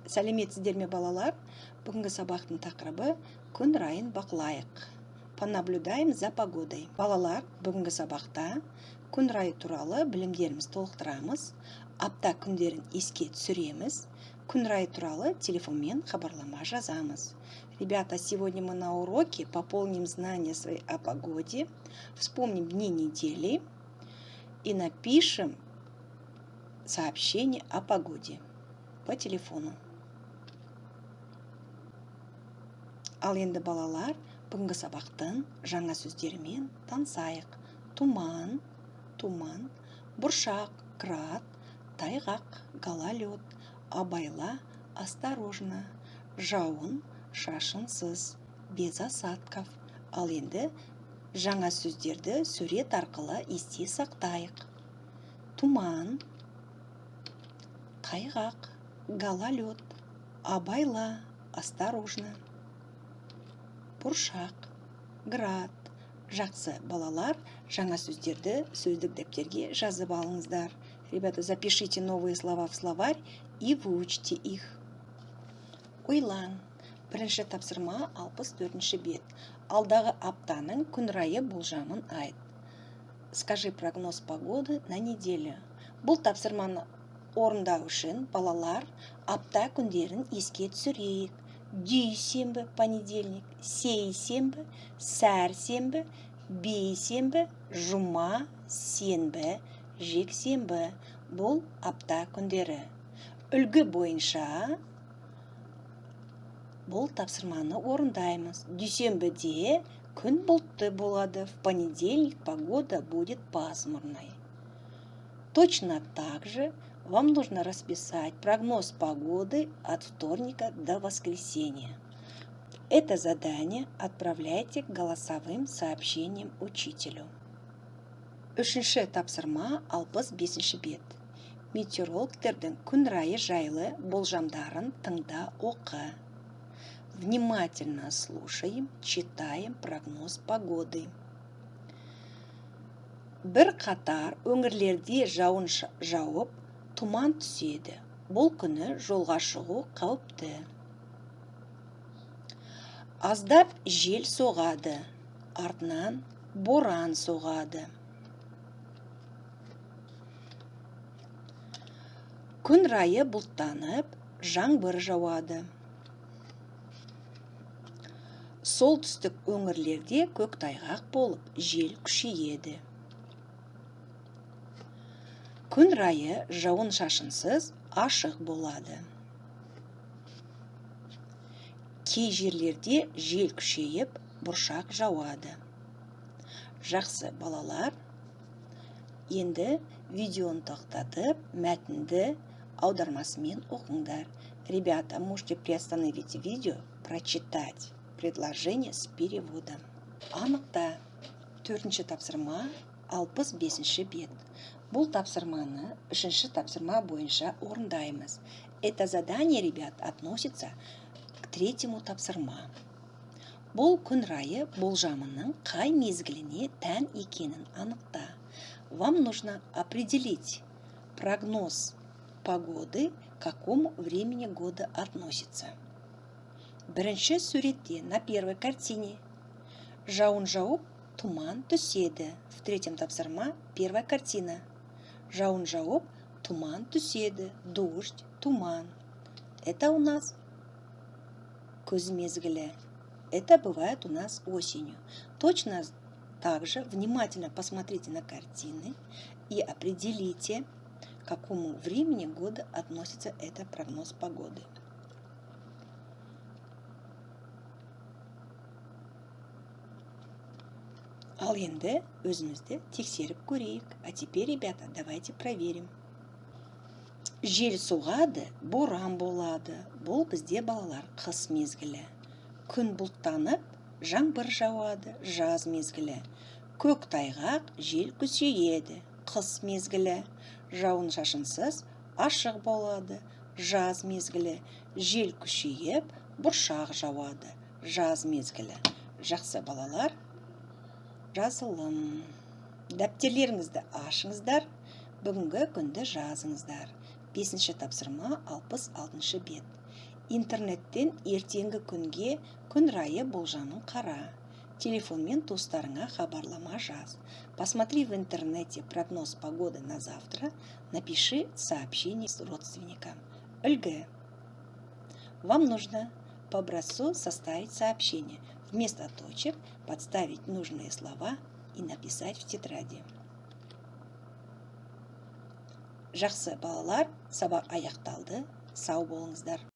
Сәлеметсіздер ме балалар? Бүгінгі сабақтың тақырыбы күн райын бақылайық. Понаблюдаем за погодой. Балалар, бүгінгі сабақта күн райы туралы білімдеріміз толықтырамыз. Апта күндерін еске түсіреміз. Күн райы туралы телефонмен хабарлама жазамыз. Ребята, сегодня мы на уроке пополним знания свои о погоде, вспомним дни недели и напишем сообщение о погоде по телефону. Ал енді балалар, бүгінгі сабақтың жаңа сөздерімен танысайық. Туман, бұршақ, град, тайғақ, гололед, абайла, осторожно, жауын, шашынсыз, без осадков. Ал енді жаңа сөздерді сурет арқылы есте сақтайық. Туман, тайғақ, гололед, абайла, осторожно. Бұршақ, град. Жақсы, балалар, жаңа сөздерді сөздік дәптерге жазып алыңыздар. Ребята, запишите новые слова в словарь и выучите их. Ойлан. Бірінші тапсырма 64-ші бет. Алдағы аптаның күн райы болжамын айт. Скажи прогноз погоды на неделю. Бұл тапсырманы орындау үшін балалар апта күндерін еске түсірейік. Дүйсенбі, понедельник, сейсенбі, сәрсенбі, бейсенбі, жұма, сенбі, жексенбі. Бұл апта күндері. Үлгі бойынша бұл тапсырманы орындаймыз. Дүйсенбіде күн бұлтты болады. В понедельник погода будет пасмурной. Точно так же вам нужно расписать прогноз погоды от вторника до воскресенья. Это задание отправляйте голосовым сообщением учителю. Үшінші тапсырма 65-ші бет. Метеорологтердің күн райы жайлы болжамдарын тыңда оқы. Внимательно слушаем, читаем прогноз погоды. Бір қатар өңірлерде жауын жауып, тұман түседі. Бұл күні жолға шығу қауіпті. Аздап жел соғады, артынан боран соғады. Күн райы бұлттанып, жаңбыр жауады. Солтүстік өңірлерде көктайғақ болып, жел күшейеді. Күн райы жауын шашынсыз, ашық болады. Кей жерлерде жел күшейіп, бұршақ жауады. Жақсы, балалар. Енді видеоны тоқтатып, мәтінді аудармасымен оқыңдар. Ребята, можете приостановить видео, прочитать предложение с переводом. Анықта. 4-ші тапсырма 65-ші бет. Бұл тапсырманы 3-ші тапсырма бойынша орындаймыз. Это задание, ребят, относится к 3-му тапсырма. Бұл күн райы болжамының қай мезгіліне тән екенін анықта. Вам нужно определить прогноз погоды, к какому времени года относится. Бірінші суретте на первой картине жауын жауып, туман түседі. В 3-м тапсырма первая картина. Жауын жауып, туман түседі. Дождь, туман. Это у нас күз мезгілі. Это бывает у нас осенью. Точно так же внимательно посмотрите на картины и определите, к какому времени года относится этот прогноз погоды. Ал енді өзімізді тексеріп көрейік. А теперь, ребята, давайте проверим. Жел соғады, боран болады. Бұл бізде балалар қыс мезгілі. Күн бұлттанып, жаңбыр жауады, жаз мезгілі. Көк тайғақ, жел күшейеді, қыс мезгілі. Жауын шашынсыз, ашық болады, жаз мезгілі. Жел күшейіп, бұршақ жауады, жаз мезгілі. Жақсы, балалар. Жазылым. Дәптерлеріңізді ашыңыздар, бүгінгі күнді жазыңыздар. 5-ші тапсырма 66-шы бет. Интернеттен ертеңгі күнге күн райы болжамын қара. Телефонмен туыстарыңа хабарлама жаз. Посмотри в интернете прогноз погоды на завтра. Напиши сообщение с родственникам. Үлгі. Вам нужно по образцу составить сообщение. Вместо точек подставить нужные слова и написать в тетради. Жақсы балалар, сабақ аяқталды. Сау болыңыздар.